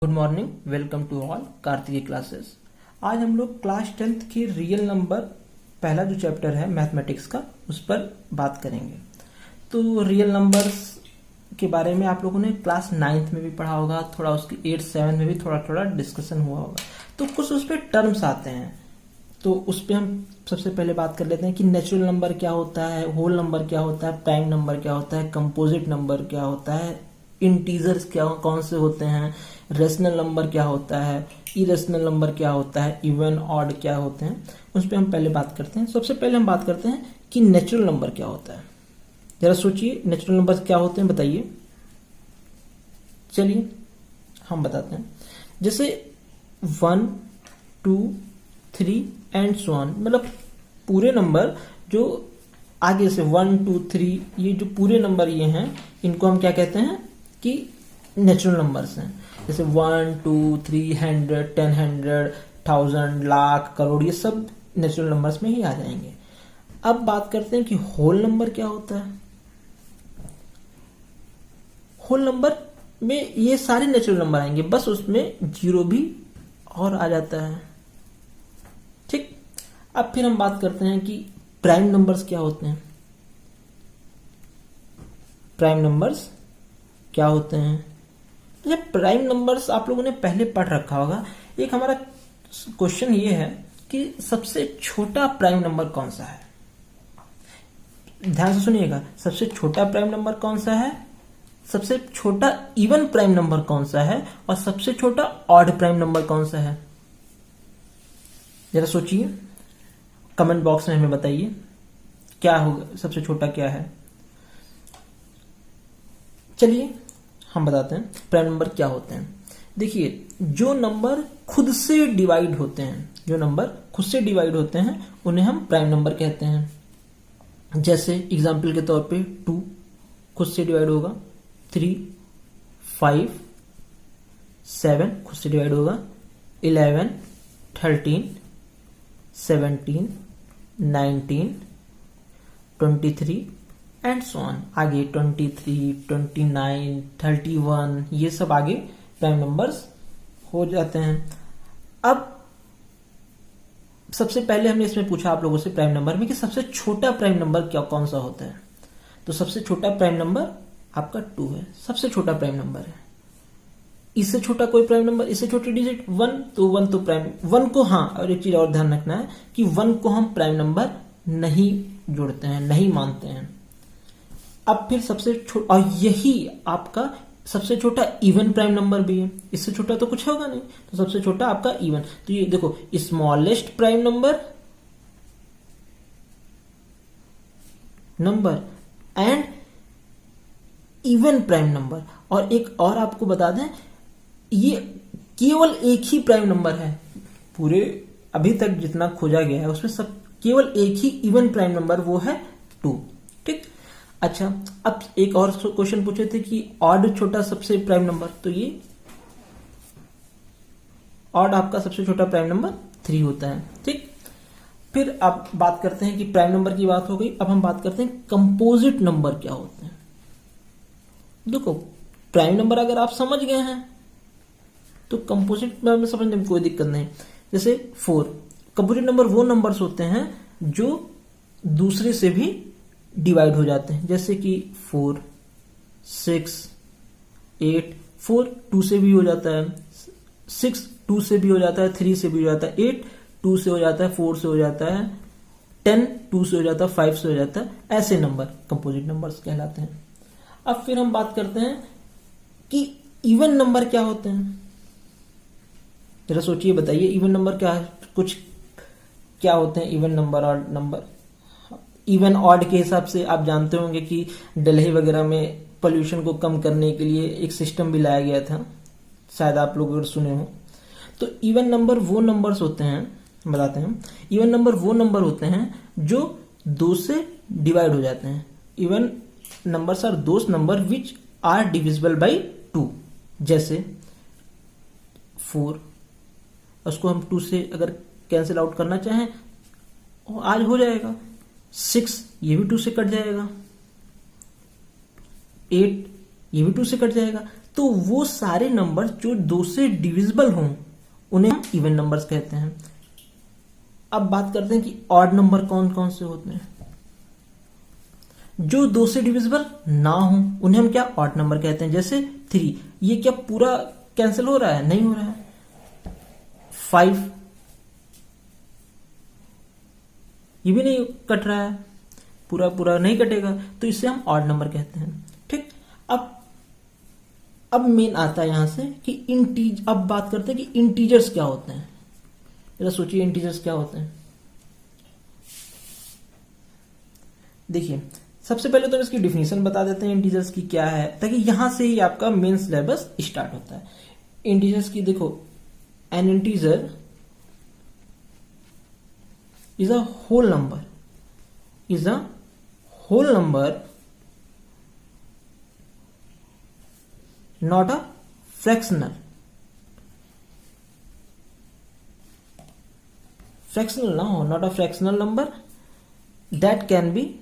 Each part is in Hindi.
Good morning, welcome to all Kartiki classes. आज हम लोग क्लास 10th की रियल नंबर पहला जो चैप्टर है मैथमेटिक्स का उस पर बात करेंगे। तो रियल नंबर्स के बारे में आप लोगों ने क्लास 9th में भी पढ़ा होगा, थोड़ा उसकी 8th 7th में भी थोड़ा थोड़ा डिस्कशन हुआ होगा। तो कुछ उस पर टर्म्स आते हैं, तो उस पर हम सबसे पहले बात कर लेते हैं कि नेचुरल नंबर क्या होता है, होल नंबर क्या होता है, प्राइम नंबर क्या होता है, कंपोजिट नंबर क्या होता है, इंटीजर्स क्या कौन से होते हैं, रेशनल नंबर क्या होता है, इरेशनल नंबर क्या होता है, इवन ऑड क्या होते हैं, उस पर हम पहले बात करते हैं। सबसे पहले हम बात करते हैं कि नेचुरल नंबर क्या होता है। जरा सोचिए नेचुरल नंबर क्या होते हैं, बताइए। चलिए हम बताते हैं। जैसे 1 2 3 एंड सो ऑन, मतलब पूरे नंबर जो आगे से 1 2 3 ये जो पूरे नंबर ये हैं, इनको हम क्या कहते हैं कि नेचुरल नंबर्स हैं। जैसे 1 2 3 100 10 100 1000 लाख करोड़, ये सब नेचुरल नंबर्स में ही आ जाएंगे। अब बात करते हैं कि होल नंबर क्या होता है। होल नंबर में ये सारे नेचुरल नंबर आएंगे, बस उसमें जीरो भी और आ जाता है। ठीक, अब फिर हम बात करते हैं कि प्राइम नंबर्स क्या होते हैं। प्राइम नंबर्स क्या होते हैं? तो जब प्राइम नंबर्स आप लोगों ने पहले पढ़ रखा होगा। एक हमारा क्वेश्चन ये है कि सबसे छोटा प्राइम नंबर कौन सा है। ध्यान से सुनिएगा, सबसे छोटा प्राइम नंबर कौन सा है, सबसे छोटा इवन प्राइम नंबर कौन सा है, और सबसे छोटा ऑड प्राइम नंबर कौन सा है। जरा सोचिए, कमेंट बॉक्स में हमें बताइए क्या होगा, सबसे छोटा क्या है। चलिए हम बताते हैं प्राइम नंबर क्या होते हैं। देखिए, जो नंबर खुद से डिवाइड होते हैं, जो नंबर खुद से डिवाइड होते हैं उन्हें हम प्राइम नंबर कहते हैं। जैसे एग्जांपल के तौर पे 2 खुद से डिवाइड होगा, 3 5 7 खुद से डिवाइड होगा, 11 13 17 19 23 एंड सो ऑन। आगे 23 29 31 ये सब आगे प्राइम नंबर्स हो जाते हैं। अब सबसे पहले हमने इसमें पूछा आप लोगों से प्राइम नंबर में कि सबसे छोटा प्राइम नंबर क्या कौन सा होता है। तो सबसे छोटा प्राइम नंबर आपका 2 है, सबसे छोटा प्राइम नंबर है। इससे छोटा कोई प्राइम नंबर, इससे छोटी डिजिट 1, तो 1 तो प्राइम 1 को, हाँ और एक चीज और ध्यान रखना है कि 1 को हम प्राइम नंबर नहीं जोड़ते हैं, नहीं मानते हैं। अब फिर सबसे छोटा, और यही आपका सबसे छोटा इवन प्राइम नंबर भी है, इससे छोटा तो कुछ होगा नहीं, तो सबसे छोटा आपका इवन। तो ये देखो, smallest prime number and even prime number. और एक और आपको बता दें, ये केवल एक ही प्राइम नंबर है पूरे अभी तक जितना खोजा गया है उसमें, सब केवल एक ही इवन प्राइम नंबर, वो है 2। ठीक, अच्छा अब एक और क्वेश्चन पूछे थे कि ऑड छोटा सबसे प्राइम नंबर, तो ये ऑड आपका सबसे छोटा प्राइम नंबर 3 होता है। ठीक, फिर अब बात करते हैं कि प्राइम नंबर की बात हो गई, अब हम बात करते हैं कंपोजिट नंबर क्या होते हैं। देखो, प्राइम नंबर अगर आप समझ गए हैं तो कंपोजिट में समझने में कोई दिक्कत नहीं। जैसे 4, कंपोजिट नंबर वो नंबर्स होते हैं जो दूसरे से भी डिवाइड हो जाते हैं। जैसे कि 4 6 8, 4 2 से भी हो जाता है, 6 2 से भी हो जाता है, 3 से भी हो जाता है, 8 2 से हो जाता है, 4 से हो जाता है, 10 2 से हो जाता है, 5 से हो जाता है। ऐसे नंबर कंपोजिट नंबर्स कहलाते हैं। अब फिर हम बात करते हैं कि इवन नंबर क्या होते हैं। जरा सोचिए, बताइए इवन नंबर क्या है, कुछ क्या होते हैं इवन नंबर और नंबर। इवन ऑड के हिसाब से आप जानते होंगे कि दिल्ली वगैरह में पोल्यूशन को कम करने के लिए एक सिस्टम भी लाया गया था, शायद आप लोग अगर सुने हो। तो इवन नंबर वो नंबर्स होते हैं, बताते हैं, इवन नंबर वो नंबर होते हैं जो 2 से डिवाइड हो जाते हैं। Even numbers are those number which are divisible by 2। जैसे 4, उसको हम 2 से अगर कैंसिल आउट करना चाहें आज हो जाएगा। 6 ये भी 2 से कट जाएगा, 8 ये भी 2 से कट जाएगा। तो वो सारे नंबर जो 2 से डिविजिबल हों उन्हें हम इवन नंबर्स कहते हैं। अब बात करते हैं कि ऑड नंबर कौन कौन से होते हैं। जो 2 से डिविजिबल ना हो उन्हें हम क्या ऑड नंबर कहते हैं। जैसे 3, ये क्या पूरा कैंसिल हो रहा है? नहीं हो रहा है। 5, ये भी नहीं कट रहा है, पूरा पूरा नहीं कटेगा, तो इसे हम ऑड नंबर कहते हैं। ठीक, अब मेन आता है यहां से कि अब बात करते हैं कि इंटीजर्स क्या होते हैं। जरा सोचिए इंटीजर्स क्या होते हैं। देखिए, सबसे पहले तो हम इसकी डिफिनेशन बता देते हैं इंटीजर्स की क्या है, ताकि यहां से ही आपका मेन सिलेबस स्टार्ट होता है। इंटीजर्स की देखो, N integer is a whole number, not a fractional not a fractional number that can be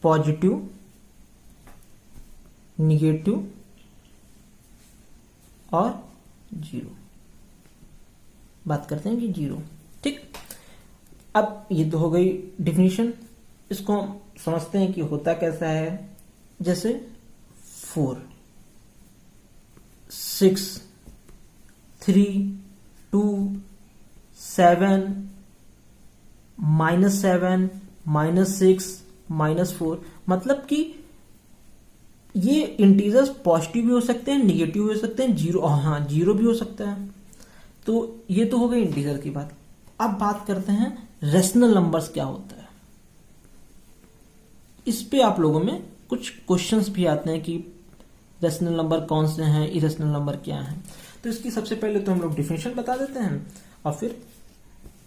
positive, negative और जीरो। बात करते हैं कि जीरो। ठीक, अब ये तो हो गई डिफिनीशन। इसको समझते हैं कि होता कैसा है। जैसे 4, 6, 3, 2, 7, -7, -6, -4, मतलब कि ये इंटीजर्स पॉजिटिव भी हो सकते हैं, निगेटिव भी हो सकते हैं, जीरो भी हो सकता है। तो ये तो हो गई इंटीजर की बात। अब बात करते हैं रेशनल नंबर्स क्या होता है। इस पे आप लोगों में कुछ क्वेश्चंस भी आते हैं कि रेशनल नंबर कौन से हैं, इरेशनल नंबर क्या हैं। तो इसकी सबसे पहले तो हम लोग डिफिनेशन बता देते हैं और फिर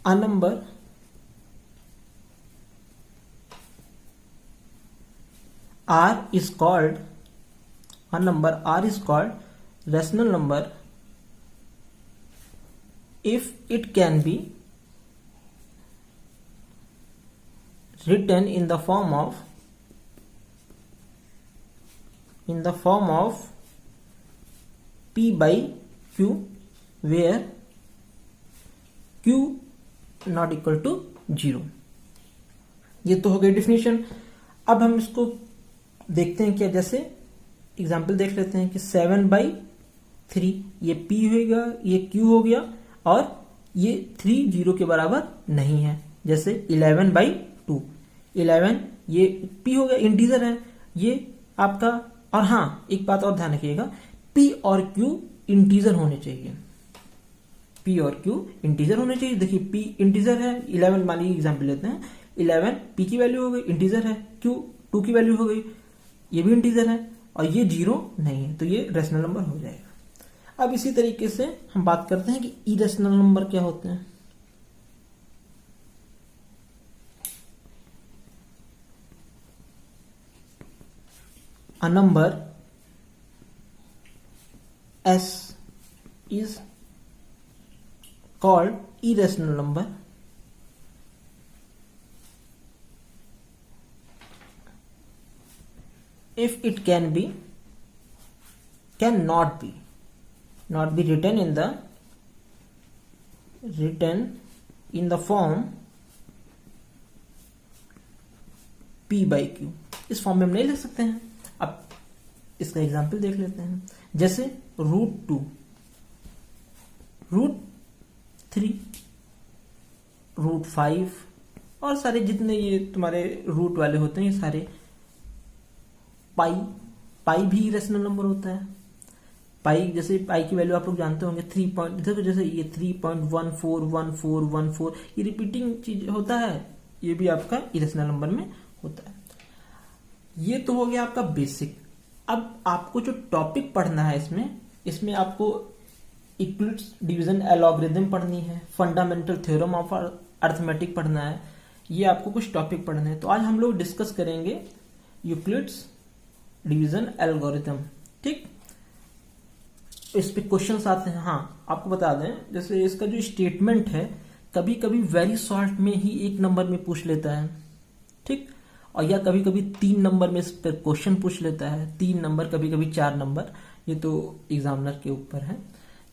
a number R is called rational number if it can be written in the form of P by Q, where Q not equal to 0। ये तो हो गई डिफिनेशन। अब हम इसको देखते हैं क्या। जैसे एग्जाम्पल देख लेते हैं कि 7/3, ये P होगा, ये Q हो गया, और ये 3 0 के बराबर नहीं है। जैसे 11/2, 11 ये P हो गया, इंटीजर है ये आपका। और हाँ, एक बात और ध्यान रखिएगा, P और Q इंटीजर होने चाहिए। P और Q इंटीजर होने चाहिए। देखिए P इंटीजर है, 11 मान लीजिए एग्जाम्पल लेते हैं, 11 P की वैल्यू हो गई, इंटीजर है, Q 2 की वैल्यू हो गई, ये भी इंटीजर है, और ये 0 नहीं है, तो ये रेशनल नंबर हो जाएगा। अब इसी तरीके से हम बात करते हैं कि इरेशनल नंबर क्या होते हैं। A number S is called irrational number if it cannot be written in the form P by Q। इस फॉर्म में हम नहीं लिख सकते हैं। अब इसका एग्जाम्पल देख लेते हैं। जैसे √2, √3, √5 और सारे जितने ये तुम्हारे रूट वाले होते हैं, ये सारे। पाई भी इरेशनल नंबर होता है। पाई, जैसे पाई की वैल्यू आप लोग जानते होंगे 3 देखो, जैसे ये 3.141414, ये रिपीटिंग चीज होता है, ये भी आपका इरेशनल नंबर में होता है। ये तो हो गया आपका बेसिक। अब आपको जो टॉपिक पढ़ना है इसमें आपको यूक्लिड्स डिवीजन एलॉगरिथम पढ़नी है, फंडामेंटल थ्योरम ऑफ अर्थमेटिक पढ़ना है, ये आपको कुछ टॉपिक पढ़ने हैं। तो आज हम लोग डिस्कस करेंगे यूक्लिड्स डिवीजन एल्गोरिथम। ठीक, इस पे क्वेश्चंस आते हैं। हाँ, आपको बता दें, जैसे इसका जो स्टेटमेंट है कभी कभी वेरी शॉर्ट में ही एक नंबर में पूछ लेता है। ठीक, और या कभी कभी 3 नंबर में इस पर क्वेश्चन पूछ लेता है, 3 नंबर, कभी कभी 4 नंबर, ये तो एग्जामिनर के ऊपर है।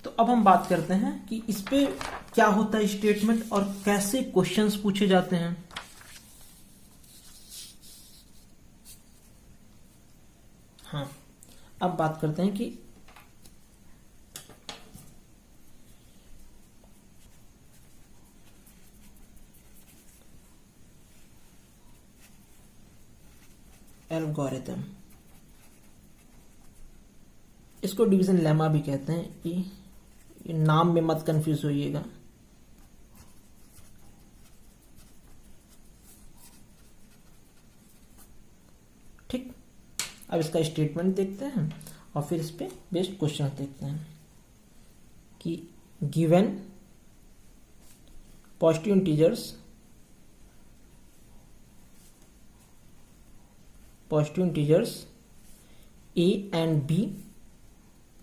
तो अब हम बात करते हैं कि इस पे क्या होता है स्टेटमेंट और कैसे क्वेश्चंस पूछे जाते हैं। हाँ, अब बात करते हैं कि एल्गोरिथम, इसको डिवीजन लेमा भी कहते हैं, कि नाम में मत कंफ्यूज होइएगा। ठीक, अब इसका स्टेटमेंट देखते हैं और फिर इस पे बेस्ड क्वेश्चन देखते हैं कि given positive integers a and b,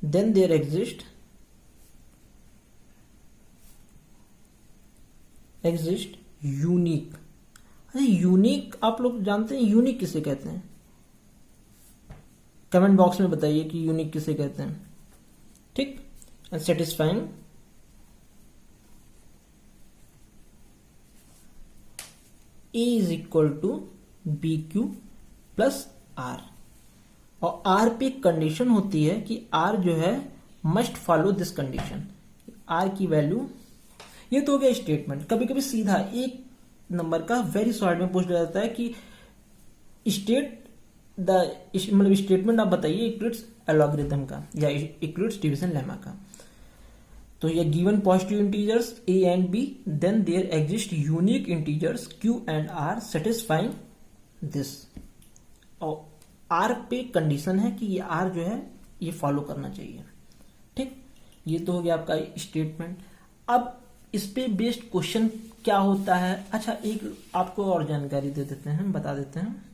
then there exist unique. अरे यूनिक आप लोग जानते हैं यूनिक किसे कहते हैं? कमेंट बॉक्स में बताइए कि यूनिक किसे कहते हैं। ठीक, and satisfying a is equal to B Q plus R, और आर पे कंडीशन होती है कि आर जो है must follow this condition, R की वैल्यू, ये तो हो गया स्टेटमेंट। कभी कभी सीधा एक नंबर का वेरी शॉर्ट में पूछ जाता है कि मतलब स्टेटमेंट आप बताइए इक्लिप्स एल्गोरिथम का या इक्लिप्स डिवीजन लेमा का। तो ये given positive integers a and b, then there exist unique integers q and r satisfying this, और आर पे कंडीशन है कि ये आर जो है ये फॉलो करना चाहिए। ठीक, ये तो हो गया आपका स्टेटमेंट। अब इस पे बेस्ड क्वेश्चन क्या होता है? अच्छा, एक आपको और जानकारी दे देते हैं, बता देते हैं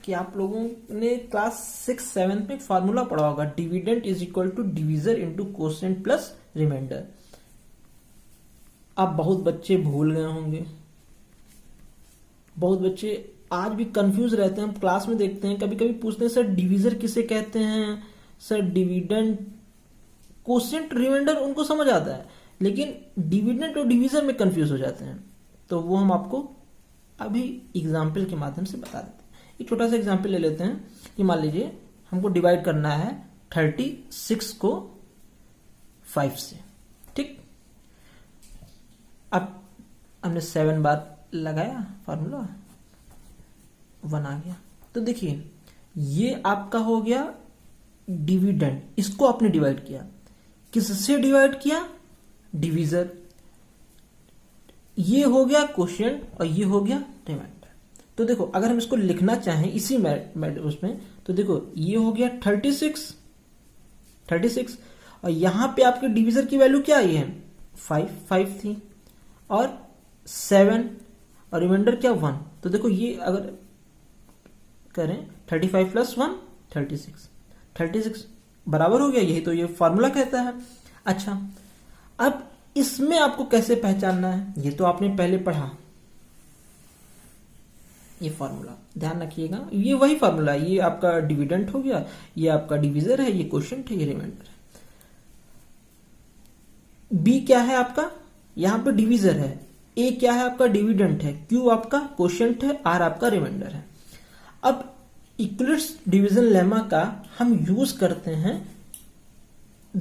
कि आप लोगों ने क्लास 6-7 में फॉर्मूला पढ़ा होगा, dividend is equal to divisor into quotient plus remainder. आप बहुत बच्चे भूल गए होंगे, बहुत बच्चे आज भी कंफ्यूज रहते हैं। हम क्लास में देखते हैं, कभी कभी पूछते हैं सर डिवीजर किसे कहते हैं, सर डिविडेंड, कोसेंट, रिमाइंडर उनको समझ आता है, लेकिन डिविडेंड और डिवीजर में कंफ्यूज हो जाते हैं। तो वो हम आपको अभी एग्जाम्पल के माध्यम से बता देते हैं। एक छोटा सा एग्जाम्पल ले लेते हैं कि मान लीजिए हमको डिवाइड करना है 36 को 5 से। ठीक, अब हमने 7 बार लगाया फॉर्मूला, 1 आ गया। तो देखिए ये आपका हो गया डिविडेंड, इसको आपने डिवाइड किया, किससे डिवाइड किया? डिवीजर। ये हो गया क्वोशिएंट और ये हो गया रिमाइंडर। तो देखो अगर हम इसको लिखना चाहें इसी उसमें, तो देखो ये हो गया 36 और यहां पे आपके डिवीजर की वैल्यू क्या आई है? 5 थी, और 7 और रिमाइंडर क्या? 1। तो देखो ये अगर करें 35 प्लस 1 36 बराबर हो गया, यही तो ये फॉर्मूला कहता है। अच्छा, अब इसमें आपको कैसे पहचानना है? ये तो आपने पहले पढ़ा, ये फॉर्मूला ध्यान रखिएगा, ये वही फॉर्मूला, ये आपका डिविडेंड हो गया, ये आपका डिवीजर है, ये क्वोशिएंट है, ये रिमाइंडर है। बी क्या है आपका? यहां पे डिवीजर है, ए क्या है आपका? डिविडेंड है, क्यू आपका क्वोशिएंट है, आर आपका रिमाइंडर है। अब इक्लिप्स डिवीजन लेमा का हम यूज करते हैं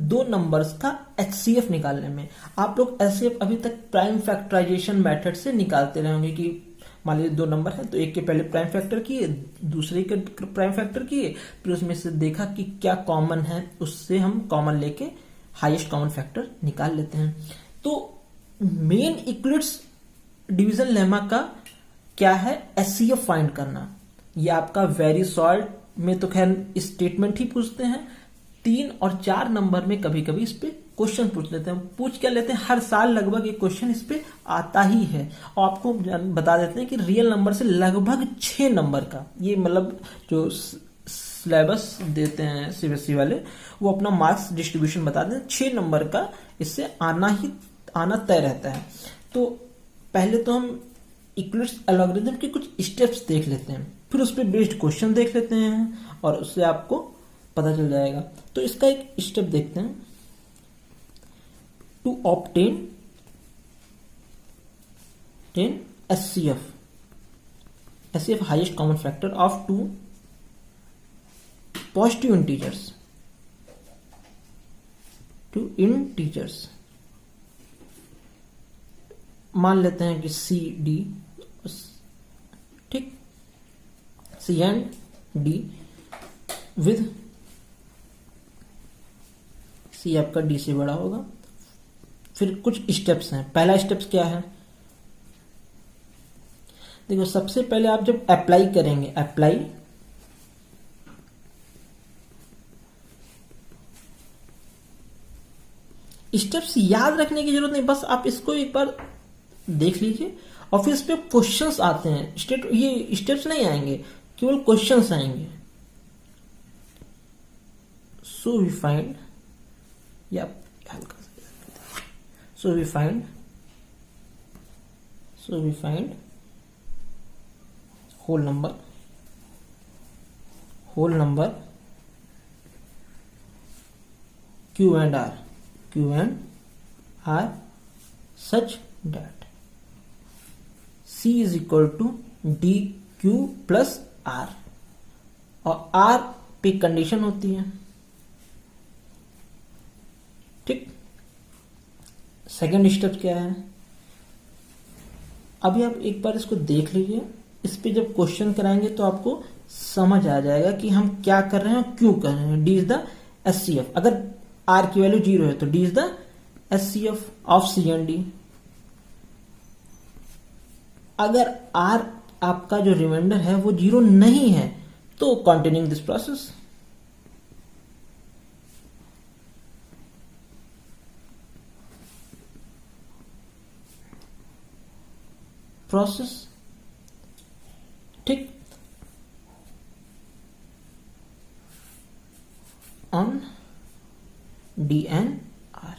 2 नंबर्स का HCF निकालने में। आप लोग HCF अभी तक प्राइम फैक्टराइजेशन मेथड से निकालते रहे होंगे कि मान लीजिए 2 नंबर है तो एक के पहले प्राइम फैक्टर किए, दूसरे के प्राइम फैक्टर किए, फिर उसमें से देखा कि क्या कॉमन है, उससे हम कॉमन लेके हाईएस्ट कॉमन फैक्टर निकाल लेते हैं। तो मेन इक्लिप्स डिवीजन लेमा का क्या है? HCF फाइंड करना। ये आपका वेरी सॉल्ट में तो खैर स्टेटमेंट ही पूछते हैं, 3 और 4 नंबर में कभी कभी इस पे क्वेश्चन पूछ लेते हैं। पूछ क्या लेते हैं? हर साल लगभग एक क्वेश्चन इस पे आता ही है। और आपको बता देते हैं कि रियल नंबर से लगभग 6 नंबर का, ये मतलब जो सिलेबस देते हैं सीबीएसई वाले, वो अपना मार्क्स डिस्ट्रीब्यूशन बता देते हैं, 6 नंबर का इससे आना तय रहता है। तो पहले तो हम इक्लिप्स एल्गोरिथम के कुछ स्टेप्स देख लेते हैं, फिर उस पर बेस्ड क्वेश्चन देख लेते हैं और उससे आपको पता चल जाएगा। तो इसका एक स्टेप देखते हैं। To obtain SCF highest common factor of two positive integers, मान लेते हैं कि CD, ठीक, C and D with C आपका D से बड़ा होगा। फिर कुछ स्टेप्स हैं। पहला स्टेप्स क्या है, देखो सबसे पहले आप जब अप्लाई करेंगे, अप्लाई स्टेप्स याद रखने की जरूरत नहीं, बस आप इसको एक बार देख लीजिए और फिर इस पे क्वेश्चंस आते हैं। ये स्टेप्स नहीं आएंगे, केवल क्वेश्चंस आएंगे। सो वी फाइंड, या हल्का so we find whole number Q and R such that C is equal to DQ plus R, और R पे कंडीशन होती है, ठीक। सेकेंड स्टेप क्या है, अभी आप एक बार इसको देख लीजिए। इस पे जब क्वेश्चन कराएंगे तो आपको समझ आ जाएगा कि हम क्या कर रहे हैं और क्यों कर रहे हैं। D इज द SCF, अगर R की वैल्यू 0 है तो D is the SCF of C and D। अगर R आपका जो रिमाइंडर है वो 0 नहीं है तो कंटिन्यूइंग दिस प्रोसेस, ठीक, ऑन D एंड R,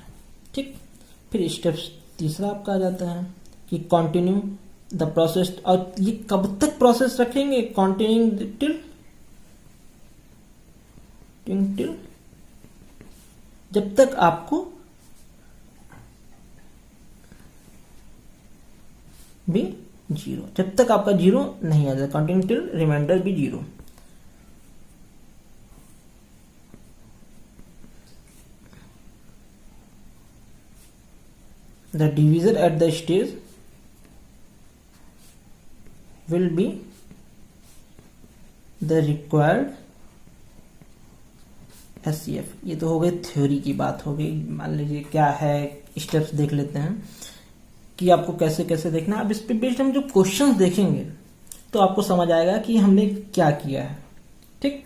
ठीक। फिर स्टेप्स तीसरा आपका आ जाता है कि कंटिन्यू द प्रोसेस, और ये कब तक प्रोसेस रखेंगे, कंटिन्यूइंग टिल जब तक आपको भी 0, जब तक आपका 0 नहीं आ जाए, कंटिन्यू टिल रिमाइंडर भी 0। The divisor at the stage will be the required SCF। ये तो हो गई थ्योरी की बात हो गई। मान लीजिए क्या है, स्टेप्स देख लेते हैं कि आपको कैसे कैसे देखना है। अब इस पे बेस्ड हम जो क्वेश्चंस देखेंगे तो आपको समझ आएगा कि हमने क्या किया है, ठीक।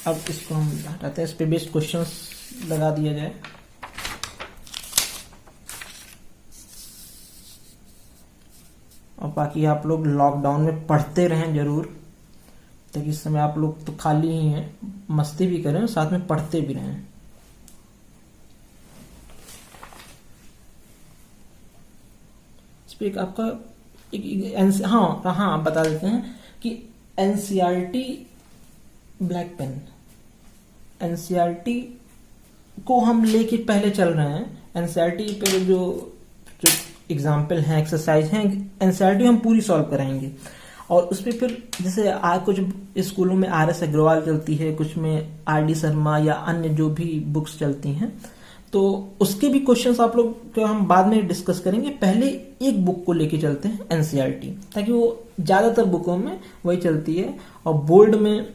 अब इसको हम हटाते हैं, इस पे बेस्ड क्वेश्चंस लगा दिया जाए। और बाकी आप लोग लॉकडाउन में पढ़ते रहें जरूर, ताकि इस समय आप लोग तो खाली ही हैं, मस्ती भी करें साथ में पढ़ते भी रहें। इस पे एक आपका हाँ बता देते हैं कि NCERT ब्लैक पेन, NCERT को हम लेके पहले चल रहे हैं। NCERT पे जो एग्जाम्पल हैं, एक्सरसाइज हैं, NCERT हम पूरी सॉल्व कराएंगे। और उस पर फिर जैसे कुछ स्कूलों में RS अग्रवाल चलती है, कुछ में RD शर्मा या अन्य जो भी बुक्स चलती हैं, तो उसके भी क्वेश्चंस आप लोग को हम बाद में डिस्कस करेंगे। पहले एक बुक को लेके चलते हैं NCERT, ताकि वो ज्यादातर बुकों में वही चलती है और बोर्ड में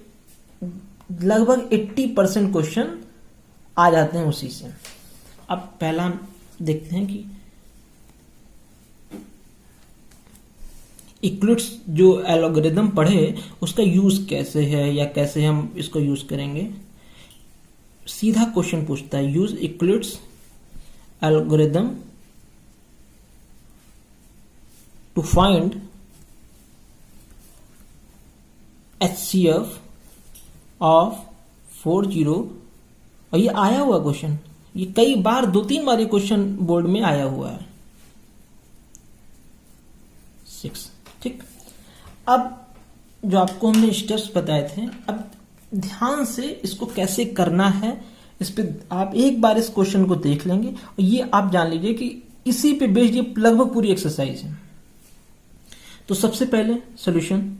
लगभग 80% क्वेश्चन आ जाते हैं उसी से। अब पहला देखते हैं कि इक्लिप्स जो एल्गोरिदम पढ़े उसका यूज कैसे है या कैसे हम इसको यूज करेंगे। सीधा क्वेश्चन पूछता है, use Euclid's algorithm to find HCF of 40। और ये आया हुआ क्वेश्चन, ये कई बार 2-3 बार ये क्वेश्चन बोर्ड में आया हुआ है। 6। ठीक, अब जो आपको हमने स्टेप्स बताए थे, अब ध्यान से इसको कैसे करना है, इस पे आप एक बार इस क्वेश्चन को देख लेंगे और ये आप जान लीजिए कि इसी पे बेस्ड ये लगभग पूरी एक्सरसाइज है। तो सबसे पहले सॉल्यूशन,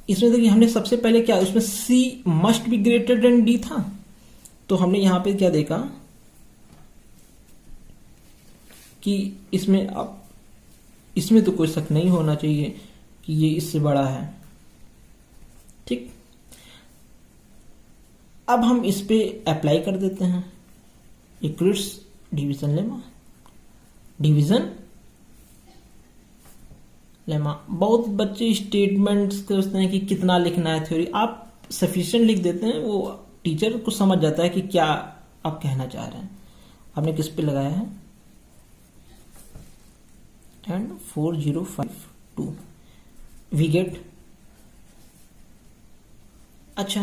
इसमें देखिए हमने सबसे पहले क्या, उसमें C must be greater than D था, तो हमने यहां पे क्या देखा कि इसमें तो कोई शक नहीं होना चाहिए कि ये इससे बड़ा है। ठीक, अब हम इस पे अप्लाई कर देते हैं यूक्लिड्स डिवीजन लेमा। बहुत बच्चे स्टेटमेंट्स करते हैं कि कितना लिखना है थ्योरी, आप सफिशिएंट लिख देते हैं, वो टीचर को समझ जाता है कि क्या आप कहना चाह रहे हैं। आपने किस पे लगाया है, एंड 4052 वी गेट। अच्छा,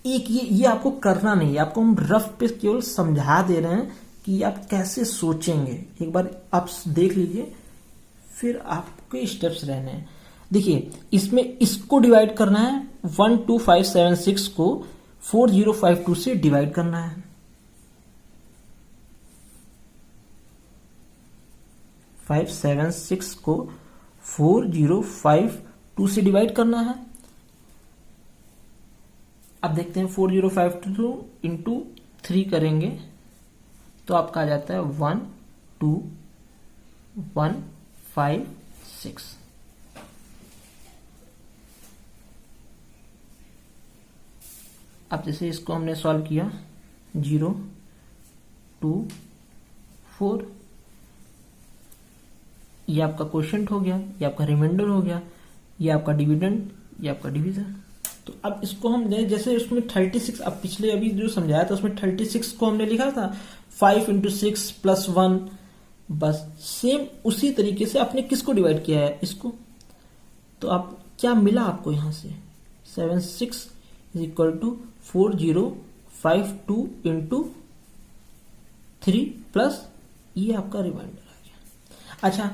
एक ये आपको करना नहीं है, आपको हम रफ पे केवल समझा दे रहे हैं कि आप कैसे सोचेंगे। एक बार आप देख लीजिए, फिर आपके स्टेप्स रहने हैं। देखिए इसमें इसको डिवाइड करना है, 12576 को 4052 से डिवाइड करना है। 576 को 4052 से डिवाइड करना है। अब देखते हैं 4052 इंटू 3 करेंगे तो आपका आ जाता है 12156। अब जैसे इसको हमने सॉल्व किया, 0 2 4, ये आपका क्वोशिएंट हो गया, ये आपका रिमाइंडर हो गया, ये आपका डिविडेंड, ये आपका डिवीजन। तो अब इसको हम जैसे उसमें 36, अब पिछले अभी जो समझाया था उसमें 36 को हमने लिखा था 5 इंटू 6 प्लस 1, बस सेम उसी तरीके से आपने किसको डिवाइड किया है, इसको। तो आप क्या मिला आपको यहां से, 76 is equal to 4052 into 3 plus ये आपका रिमाइंडर आ गया। अच्छा,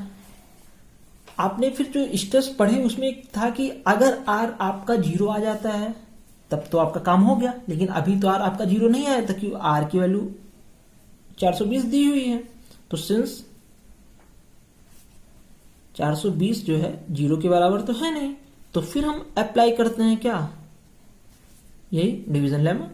आपने फिर जो स्टेप्स पढ़े उसमें एक था कि अगर R आपका 0 आ जाता है तब तो आपका काम हो गया, लेकिन अभी तो R आपका 0 नहीं आया था क्योंकि R की वैल्यू 420 दी हुई है। तो सिंस 420 जो है 0 के बराबर तो है नहीं, तो फिर हम अप्लाई करते हैं क्या, यही डिवीजन लेमा।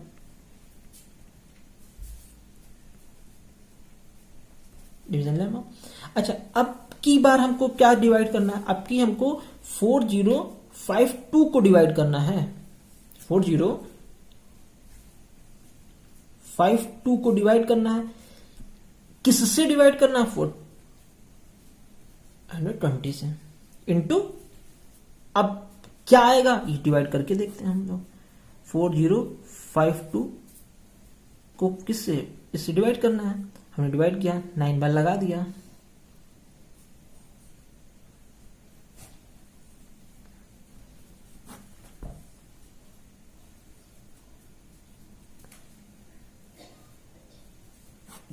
अच्छा, अब की बार हमको क्या डिवाइड करना है, अब की हमको 4052 को डिवाइड करना है। 4052 को डिवाइड करना है, किससे डिवाइड करना है, 420 से, इंटू अब क्या आएगा ये डिवाइड करके देखते हैं हम लोग। 4052 को किससे, इससे डिवाइड करना है, हमने डिवाइड किया, 9 बार लगा दिया,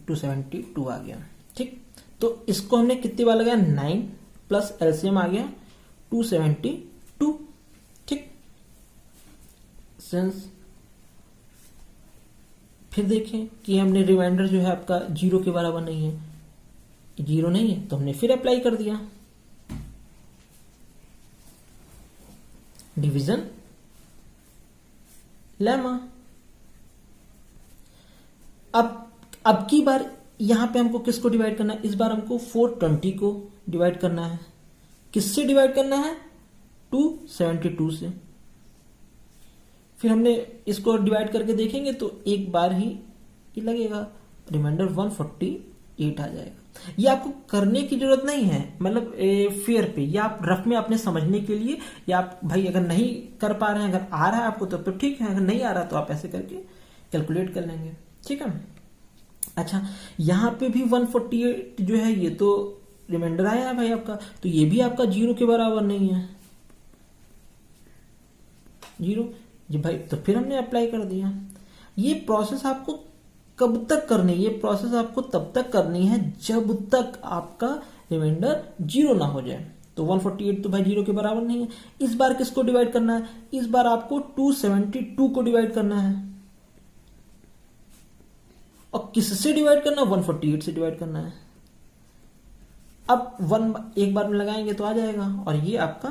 $272 आ गया। ठीक, तो इसको हमने कितनी बार लगाया, 9 प्लस एलसीएम आ गया 272। ठीक, सिंस फिर देखें कि हमने रिमाइंडर जो है आपका 0 के बराबर नहीं है, 0 नहीं है, तो हमने फिर अप्लाई कर दिया डिवीजन लेमा। अब की बार यहां पे हमको किसको डिवाइड करना है, इस बार हमको 420 को डिवाइड करना है, किससे डिवाइड करना है, 272 से। फिर हमने इसको डिवाइड करके देखेंगे तो एक बार ही ये लगेगा, रिमाइंडर 148 आ जाएगा। ये आपको करने की जरूरत नहीं है, मतलब फेयर पे, या आप रफ में अपने समझने के लिए, या आप भाई अगर नहीं कर पा रहे हैं, अगर आ रहा है आपको तो ठीक है, अगर नहीं आ रहा तो आप ऐसे करके कैलकुलेट कर लेंगे। ठीक है। अच्छा, यहां पे भी 148 जो है ये तो रिमाइंडर आया है भाई आपका, तो ये भी आपका 0 के बराबर नहीं है, 0 जी भाई, तो फिर हमने अप्लाई कर दिया। ये प्रोसेस आपको कब तक करनी है, ये प्रोसेस आपको तब तक करनी है जब तक आपका रिमाइंडर 0 ना हो जाए। तो 148 तो भाई 0 के बराबर नहीं है। इस बार किसको डिवाइड करना है? इस बार आपको 272 को डिवाइड करना है। और किससे डिवाइड करना है? 148 से डिवाइड करना है। अब 1 एक बार में लगाएंगे तो आ जाएगा, और ये आपका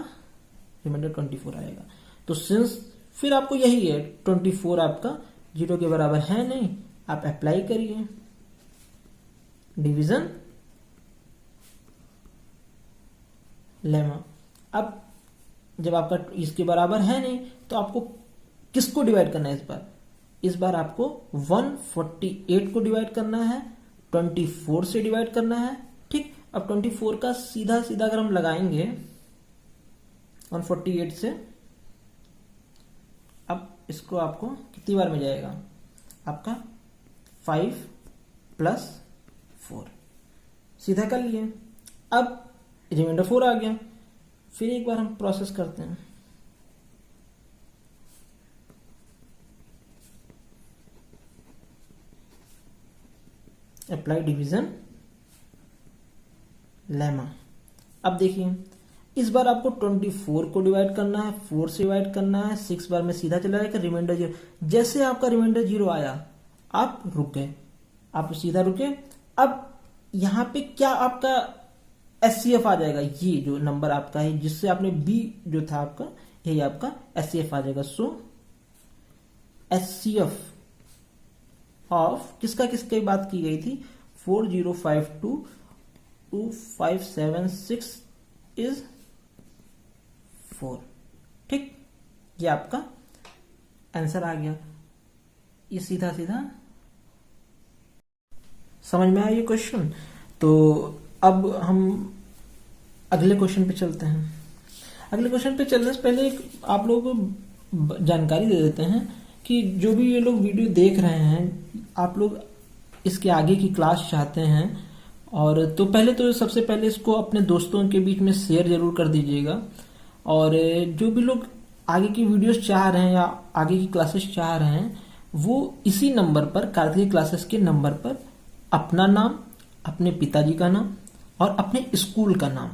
रिमाइंडर 24 आएगा। तो सिंस फिर आपको यही है, 24 आपका 0 के बराबर है नहीं, आप अप्लाई करिए डिवीजन लेमा। अब जब आपका इसके बराबर है नहीं तो आपको किसको डिवाइड करना है? इस बार आपको 148 को डिवाइड करना है, 24 से डिवाइड करना है। ठीक, अब 24 का सीधा सीधा अगर हम लगाएंगे 148 से, अब इसको आपको कितनी बार में जाएगा? आपका 5 + 4 सीधा कर लिए। अब रिमाइंडर 4 आ गया। फिर एक बार हम प्रोसेस करते हैं। Apply division lemma. अब देखिए इस बार आपको 24 को डिवाइड करना है, 4 से डिवाइड करना है, 6 बार में सीधा चला जाएगा, रिमाइंडर 0। जैसे आपका रिमाइंडर 0 आया आप रुक गए, आप सीधा रुके। अब यहां पे क्या आपका SCF आ जाएगा? ये जो नंबर आपका है जिससे आपने B जो था आपका, यही आपका SCF आ जाएगा। सो SCF ऑफ किसका किसकी बात की गई थी? 40522576 इज 4। ठीक, ये आपका आंसर आ गया। ये सीधा सीधा समझ में आया ये क्वेश्चन। तो अब हम अगले क्वेश्चन पे चलते हैं। अगले क्वेश्चन पे चलने से पहले आप लोगों को जानकारी दे देते हैं कि जो भी ये लोग वीडियो देख रहे हैं, आप लोग इसके आगे की क्लास चाहते हैं, और तो पहले तो सबसे पहले इसको अपने दोस्तों के बीच में शेयर जरूर कर दीजिएगा। और जो भी लोग आगे की वीडियोस चाह रहे हैं या आगे की क्लासेस चाह रहे हैं, वो इसी नंबर पर, कार्तिक क्लासेस के नंबर पर अपना नाम, अपने पिताजी का नाम और अपने स्कूल का नाम,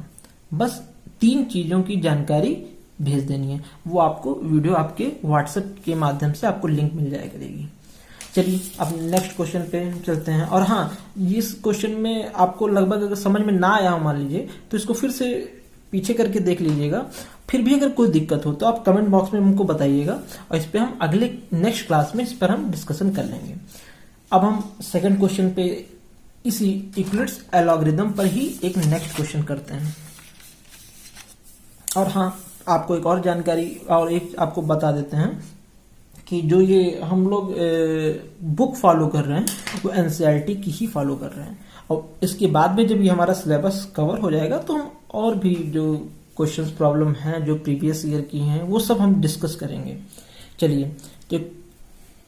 बस 3 चीजों की जानकारी भेज देनी है। वो आपको वीडियो आपके व्हाट्सएप के माध्यम से आपको लिंक मिल जाया करेगी। चलिए अब नेक्स्ट क्वेश्चन पे चलते हैं। और हाँ, इस क्वेश्चन में आपको लगभग अगर समझ में ना आया हो मान लीजिए, तो इसको फिर से पीछे करके देख लीजिएगा। फिर भी अगर कोई दिक्कत हो तो आप कमेंट बॉक्स में हमको बताइएगा, और इस पे हम अगले नेक्स्ट क्लास में इस पर हम डिस्कशन कर लेंगे। अब हम सेकंड क्वेश्चन पे इसी यूक्लिड्स एलॉगरिथम पर ही एक नेक्स्ट क्वेश्चन करते हैं। और हाँ, आपको एक और जानकारी और एक आपको बता देते हैं कि जो ये हम लोग बुक फॉलो कर रहे हैं वो एनसीईआरटी की ही फॉलो कर रहे हैं। और इसके बाद में जब ये हमारा सिलेबस कवर हो जाएगा तो हम और भी जो क्वेश्चंस प्रॉब्लम हैं जो प्रीवियस ईयर की हैं वो सब हम डिस्कस करेंगे। चलिए, तो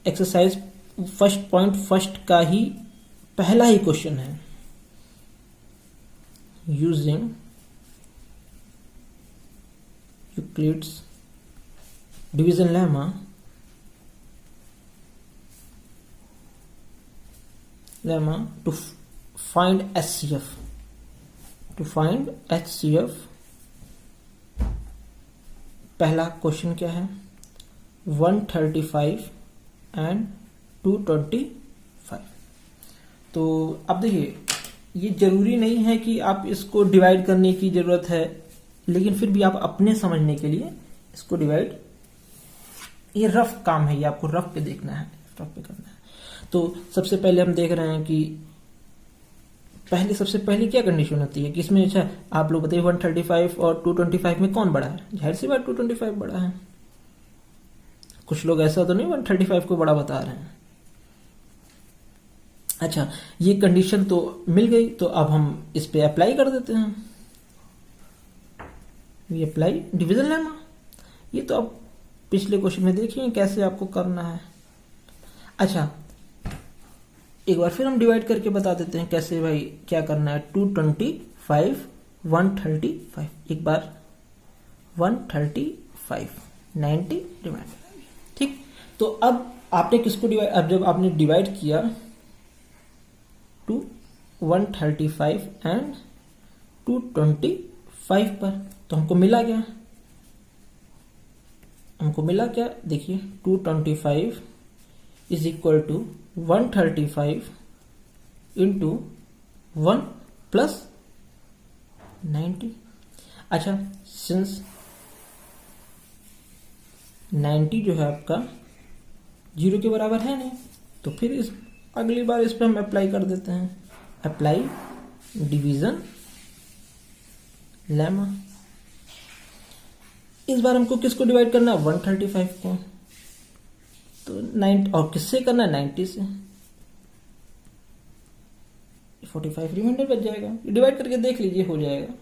एक्सरसाइज फर्स्ट का ही पहला ही क्वेश्चन है, using Euclid's division lemma to find HCF। To find HCF पहला क्वेश्चन क्या है? 135 एंड 225। तो अब देखिए, ये जरूरी नहीं है कि आप इसको डिवाइड करने की जरूरत है, लेकिन फिर भी आप अपने समझने के लिए इसको डिवाइड, ये रफ काम है, ये आपको रफ पे देखना है, रफ पे करना है। तो सबसे पहले हम देख रहे हैं कि सबसे पहले क्या कंडीशन होती है कि इसमें, अच्छा आप लोग बताइए 135 और 225 में कौन बड़ा है? जाहिर सी बात 225 बड़ा है। कुछ लोग ऐसा तो नहीं 135 को बड़ा बता रहे हैं। अच्छा, ये कंडीशन तो मिल गई, तो अब हम इस पे अप्लाई कर देते हैं। ये अप्लाई डिवीजन लेमा, ये तो आप पिछले क्वेश्चन में देखिए कैसे आपको करना है। अच्छा, एक बार फिर हम डिवाइड करके बता देते हैं कैसे भाई क्या करना है। 225 135, एक बार 135 90 डिवाइड। ठीक, तो अब आपने किसको डिवाइड, अब जब आपने डिवाइड किया 135 एंड 225 पर। तो हमको मिला क्या, देखिए 225 is equal to 135 into 1 plus 90। अच्छा, सिंस 90 जो है आपका 0 के बराबर है नहीं, तो फिर इस अगली बार इस पर हम अप्लाई कर देते हैं, अप्लाई डिवीजन लेमा। इस बार हमको किसको डिवाइड करना है, 135 को, तो 9 और किससे करना है, 90 से, 45 रिमाइंडर बच जाएगा। डिवाइड करके देख लीजिए, हो जाएगा।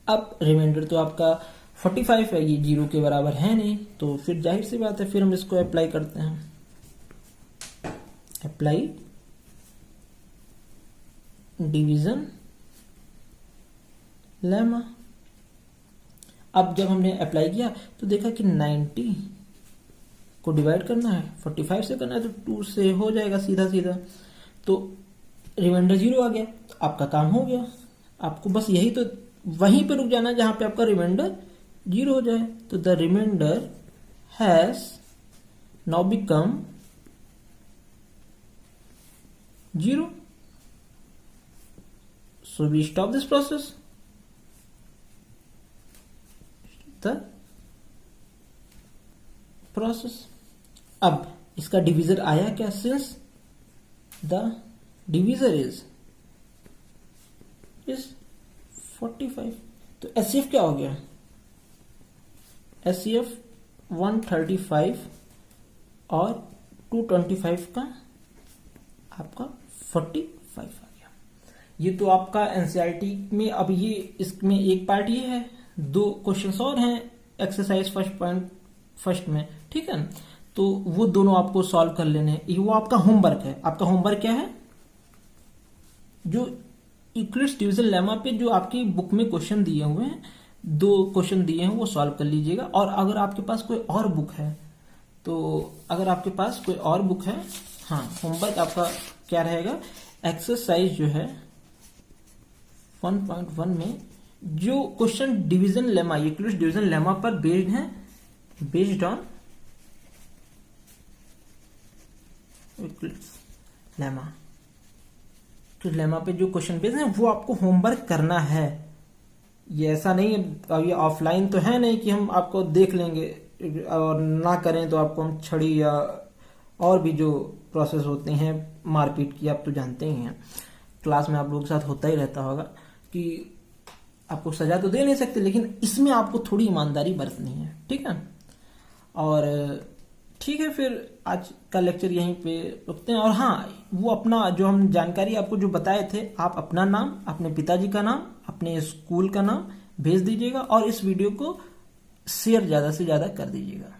अब रिमाइंडर तो आपका 45 है, ये 0 के बराबर है नहीं, तो फिर जाहिर सी बात है, फिर हम इसको अप्लाई करते हैं, अप्लाई डिवीजन लेमा। अब जब हमने अप्लाई किया तो देखा कि 90 को डिवाइड करना है, 45 से करना है, तो 2 से हो जाएगा सीधा सीधा, तो रिमाइंडर 0 आ गया, तो आपका काम हो गया। आपको बस यही तो वहीं पे रुक जाना जहां पे आपका रिमाइंडर 0 हो जाए। तो the remainder has now become 0, so we stop this process, the process। अब इसका डिवीजर आया क्या, सिंस द डिवीजर इज 45, तो एचसीएफ क्या हो गया, एचसीएफ 135 और 225 का आपका 45 आ गया। ये तो आपका एनसीईआरटी में, अब ये इसमें एक पार्ट ये है, 2 क्वेश्चंस और हैं एक्सरसाइज फर्स्ट में, ठीक है। तो वो दोनों आपको सॉल्व कर लेने हैं, वो आपका होमवर्क है। आपका होमवर्क क्या है, जो यूक्लिड्स डिवीजन लेमा पे जो आपकी बुक में क्वेश्चन दिए हुए हैं, 2 क्वेश्चन दिए हैं, वो सॉल्व कर लीजिएगा। और अगर आपके पास कोई और बुक है, तो अगर आपके पास कोई और बुक है, हाँ, होमवर्क आपका क्या रहेगा, एक्सरसाइज जो है 1.1 में जो question division lemma, Euclid's division lemma पर बेस्ड है, बेस्ड ऑन यूक्लिड्स लेमा, तो लेमा पे जो क्वेश्चन बेस्ड है वो आपको होमवर्क करना है। ये ऐसा नहीं है, ये ऑफलाइन तो है नहीं कि हम आपको देख लेंगे और ना करें तो आपको हम छड़ी या और भी जो प्रोसेस होते हैं मारपीट की, आप तो जानते ही हैं, क्लास में आप लोगों के साथ होता ही रहता होगा कि आपको सजा तो दे नहीं सकते, लेकिन इसमें आपको थोड़ी ईमानदारी बरतनी है, ठीक है। और ठीक है, फिर आज का लेक्चर यहीं पे रुकते हैं। और हाँ, वो अपना जो हम जानकारी आपको जो बताए थे, आप अपना नाम, अपने पिताजी का नाम, अपने स्कूल का नाम भेज दीजिएगा और इस वीडियो को शेयर ज़्यादा से ज़्यादा कर दीजिएगा।